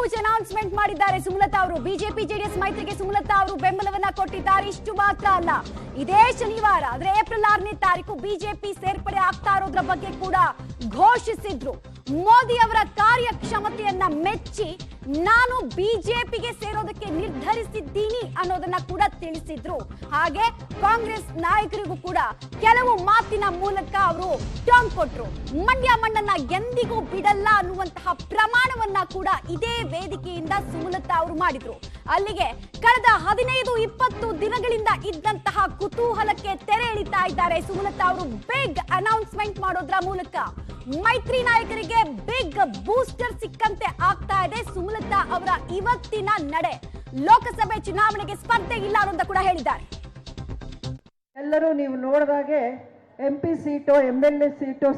Huge announcement ಮಾಡಿದ್ದಾರೆ ಸುಮಲತಾ ಅವರು. BJP JDS ಮೈತ್ರಿಗೆ Sumalatha ಅವರು ಬೆಂಬಲವನ್ನ ಕೊಟ್ಟಿದ್ದಾರೆ. ಇಷ್ಟು ಮಾತ್ರ ಅಲ್ಲ, ಇದೇ ಶನಿವಾರ ಅಂದ್ರೆ ಏಪ್ರಿಲ್ 6ನೇ ತಾರೀಕು ಬಿಜೆಪಿ ಸೇರ್ಪಡೆ ಆಗ್ತಾ ಇರೋದ್ರ ಬಗ್ಗೆ ಕೂಡ ಘೋಷಿಸಿದ್ರು. ಮೋದಿ ಅವರ ಕಾರ್ಯಕ್ಷಮತೆಯನ್ನ ಮೆಚ್ಚಿ ನಾನು ಬಿಜೆಪಿಗೆ ಸೇರೋದಕ್ಕೆ ನಿರ್ಧರಿಸಿದ್ದೀನಿ ಅನ್ನೋದನ್ನ ಕೂಡ ತಿಳಿಸಿದ್ರು. ಹಾಗೆ ಕಾಂಗ್ರೆಸ್ ನಾಯಕರಿಗೂ ಕೂಡ ಕೆಲವು ಮಾತಿನ ಮೂಲಕ ಅವರು ಟಾಂಗ್ ಕೊಟ್ರು. ಮಂಡ್ಯ ಮಣ್ಣನ್ನ ಎಂದಿಗೂ ಬಿಡಲ್ಲ ಅನ್ನುವಂತಹ ಪ್ರಮಾಣವನ್ನ ಕೂಡ ಇದೇ ವೇದಿಕೆಯಿಂದ ಸುಮಲತಾ ಅವರು ಮಾಡಿದ್ರು. ಅಲ್ಲಿಗೆ ಕಳೆದ 15-20 ದಿನಗಳಿಂದ ಇದ್ದಂತಹ ಕುತೂಹಲಕ್ಕೆ ತೆರೆ ಎಳಿತಾ ಇದ್ದಾರೆ ಸುಮಲತಾ ಅವರು. ಬಿಗ್ ಅನೌನ್ಸ್ಮೆಂಟ್ ಮಾಡೋದ್ರ ಮೂಲಕ ಮೈತ್ರಿ ನಾಯಕರಿಗೆ ಬಿಗ್ ಬೂಸ್ಟರ್ ಸಿಕ್ಕಂತೆ ಆಗ್ತಾ ಇದೆ ಸುಮಲತಾ ಅವರ ಇವತ್ತಿನ ನಡೆ. ಲೋಕಸಭೆ ಚುನಾವಣೆಗೆ ಸ್ಪರ್ಧೆ ಇಲ್ಲ ಅಂತ ಕೂಡ ಹೇಳಿದ್ದಾರೆ. ಎಲ್ಲರೂ ನೀವು ನೋಡಿದಾಗೆ MP ಸೀಟೋ MLA ಸೀಟೋ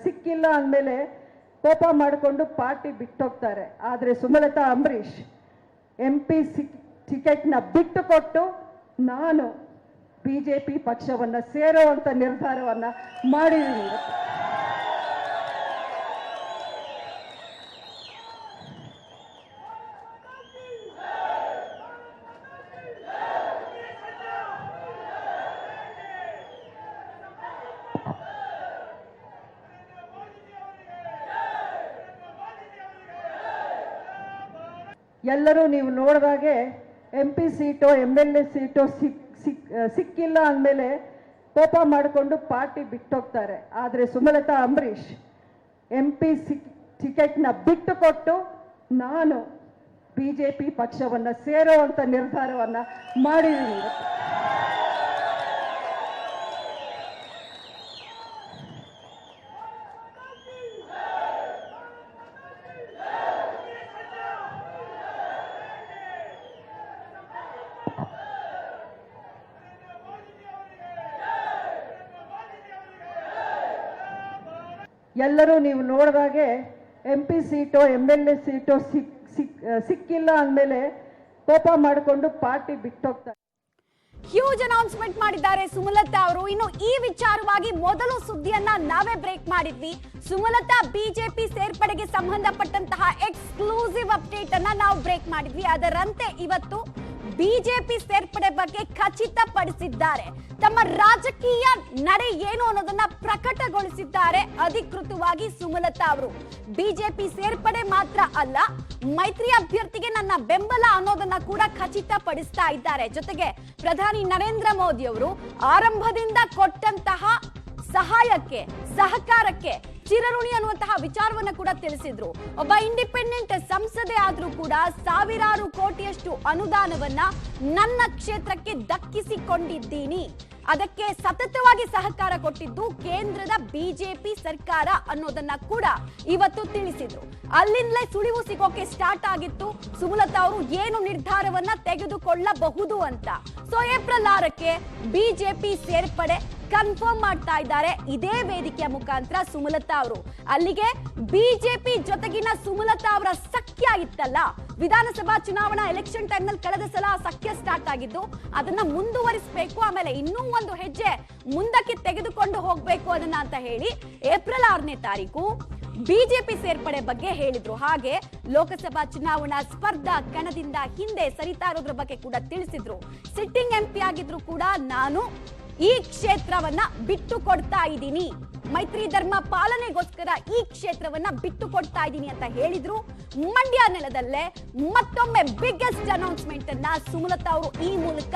ಸಿಕ್ಕಿಲ್ಲ ಅಂದಮೇಲೆ ಕೋಪ ಮಾಡಿಕೊಂಡು ಪಾರ್ಟಿ ಬಿಟ್ಟೋಗ್ತಾರೆ. ಆದರೆ ಸುಮಲತಾ ಅಂಬರೀಶ್ MP ಟಿಕೆಟ್ನ ಬಿಟ್ಟು ಕೊಟ್ಟು ನಾನು BJP ಪಕ್ಷವನ್ನು ಸೇರುವಂತ ನಿರ್ಧಾರವನ್ನ ಮಾಡಿದ್ದೀನಿ. ಎಲ್ಲರೂ ನೀವು ನೋಡಿದಾಗೆ MP ಸೀಟೋ MLA ಸೀಟೋ ಸಿಕ್ಕಿಲ್ಲ ಅಂದಮೇಲೆ ಕೋಪ ಮಾಡಿಕೊಂಡು ಪಾರ್ಟಿ ಬಿಟ್ಟೋಗ್ತಾರೆ. ಆದರೆ ಸುಮಲತಾ ಅಂಬರೀಶ್ MP ಟಿಕೆಟ್ನ ಬಿಟ್ಟು ಕೊಟ್ಟು ನಾನು BJP ಪಕ್ಷವನ್ನು ಸೇರುವಂತ ನಿರ್ಧಾರವನ್ನ ಮಾಡಿದ್ದೀನಿ. ಎಲ್ಲರೂ ನೀವು ನೋಡಿದಾಗೆ MP ಸೀಟೋ MLA ಸೀಟೋ ಸಿಕ್ಕಿಲ್ಲ ಅಂದಮೇಲೆ ಕೋಪ ಮಾಡಿಕೊಂಡು ಪಾರ್ಟಿ ಬಿಟ್ಟೋಗ್ತಾರೆ. ಹ್ಯೂಜ್ ಅನೌನ್ಸ್ಮೆಂಟ್ ಮಾಡಿದ್ದಾರೆ ಸುಮಲತಾ ಅವರು. ಇನ್ನು ಈ ವಿಚಾರವಾಗಿ ಮೊದಲು ಸುದ್ದಿಯನ್ನ ನಾವೇ ಬ್ರೇಕ್ ಮಾಡಿದ್ವಿ. ಸುಮಲತಾ ಬಿಜೆಪಿ ಸೇರ್ಪಡೆಗೆ ಸಂಬಂಧಪಟ್ಟಂತಹ ಎಕ್ಸ್ಕ್ಲೂಸಿವ್ ಅಪ್ಡೇಟ್ ಅನ್ನ ನಾವು ಬ್ರೇಕ್ ಮಾಡಿದ್ವಿ. ಅದರಂತೆ ಇವತ್ತು ಬಿಜೆಪಿ ಸೇರ್ಪಡೆ ಬಗ್ಗೆ ಖಚಿತಪಡಿಸಿದ್ದಾರೆ. ತಮ್ಮ ರಾಜಕೀಯ ನಡೆ ಏನು ಅನ್ನೋದನ್ನ ಪ್ರಕಟಗೊಳಿಸಿದ್ದಾರೆ ಅಧಿಕೃತವಾಗಿ ಸುಮಲತಾ ಅವರು. ಬಿಜೆಪಿ ಸೇರ್ಪಡೆ ಮಾತ್ರ ಅಲ್ಲ, ಮೈತ್ರಿ ಅಭ್ಯರ್ಥಿಗೆ ನನ್ನ ಬೆಂಬಲ ಅನ್ನೋದನ್ನ ಕೂಡ ಖಚಿತಪಡಿಸ್ತಾ ಇದ್ದಾರೆ. ಜೊತೆಗೆ ಪ್ರಧಾನಿ ನರೇಂದ್ರ ಮೋದಿ ಅವರು ಆರಂಭದಿಂದ ಕೊಟ್ಟಂತಹ ಸಹಾಯಕ್ಕೆ ಸಹಕಾರಕ್ಕೆ ಚಿರಋಣಿ ಅನ್ನುವಂತಹ ವಿಚಾರವನ್ನ ಕೂಡ ತಿಳಿಸಿದ್ರು. ಒಬ್ಬ ಇಂಡಿಪೆಂಡೆಂಟ್ ಸಂಸದೆ ಆದ್ರೂ ಕೂಡ ಸಾವಿರಾರು ಕೋಟಿಯಷ್ಟು ಅನುದಾನವನ್ನ ನನ್ನ ಕ್ಷೇತ್ರಕ್ಕೆ ದಕ್ಕಿಸಿಕೊಂಡಿದ್ದೀನಿ. ಅದಕ್ಕೆ ಸತತವಾಗಿ ಸಹಕಾರ ಕೊಟ್ಟಿದ್ದು ಕೇಂದ್ರದ ಬಿಜೆಪಿ ಸರ್ಕಾರ ಅನ್ನೋದನ್ನ ಕೂಡ ಇವತ್ತು ತಿಳಿಸಿದ್ರು. ಅಲ್ಲಿಂದಲೇ ಸುಳಿವು ಸಿಗೋಕೆ ಸ್ಟಾರ್ಟ್ ಆಗಿತ್ತು ಸುಮಲತಾ ಅವರು ಏನು ನಿರ್ಧಾರವನ್ನ ತೆಗೆದುಕೊಳ್ಳಬಹುದು ಅಂತ. ಸೊ ಏಪ್ರಿಲ್ 6ಕ್ಕೆ ಬಿಜೆಪಿ ಸೇರ್ಪಡೆ ಕನ್ಫರ್ಮ್ ಮಾಡ್ತಾ ಇದ್ದಾರೆ ಇದೇ ವೇದಿಕೆಯ ಮುಖಾಂತರ ಸುಮಲತಾ ಅವರು. ಅಲ್ಲಿಗೆ ಬಿಜೆಪಿ ಜೊತೆಗಿನ ಸುಮಲತಾ ಅವರ ಸಖ್ಯ ಇತ್ತಲ್ಲ, ವಿಧಾನಸಭಾ ಚುನಾವಣಾ ಎಲೆಕ್ಷನ್ ಟೈಮ್ ನಲ್ಲಿ ಕಳೆದ ಸಲ ಸಖ್ಯ ಸ್ಟಾರ್ಟ್ ಆಗಿದ್ದು, ಅದನ್ನ ಮುಂದುವರಿಸಬೇಕು, ಆಮೇಲೆ ಇನ್ನೂ ಒಂದು ಹೆಜ್ಜೆ ಮುಂದಕ್ಕೆ ತೆಗೆದುಕೊಂಡು ಹೋಗ್ಬೇಕು ಅದನ್ನ ಅಂತ ಹೇಳಿ ಏಪ್ರಿಲ್ 6ನೇ ತಾರೀಕು ಬಿಜೆಪಿ ಸೇರ್ಪಡೆ ಬಗ್ಗೆ ಹೇಳಿದ್ರು. ಹಾಗೆ ಲೋಕಸಭಾ ಚುನಾವಣಾ ಸ್ಪರ್ಧಾ ಕಣದಿಂದ ಹಿಂದೆ ಸರಿತಾ ಇರೋದ್ರ ಬಗ್ಗೆ ಕೂಡ ತಿಳಿಸಿದ್ರು. ಸಿಟ್ಟಿಂಗ್ MP ಆಗಿದ್ರು ಕೂಡ ನಾನು ಈ ಕ್ಷೇತ್ರವನ್ನ ಬಿಟ್ಟು ಕೊಡ್ತಾ ಇದ್ದೀನಿ, ಮೈತ್ರಿ ಧರ್ಮ ಪಾಲನೆಗೋಸ್ಕರ ಈ ಕ್ಷೇತ್ರವನ್ನ ಬಿಟ್ಟು ಕೊಡ್ತಾ ಇದ್ದೀನಿ ಅಂತ ಹೇಳಿದ್ರು. ಮಂಡ್ಯ ನೆಲದಲ್ಲೇ ಮತ್ತೊಮ್ಮೆ ಬಿಗ್ಗೆಸ್ಟ್ ಅನೌನ್ಸ್ಮೆಂಟ್ ಅನ್ನ ಸುಮಲತಾ ಅವರು ಈ ಮೂಲಕ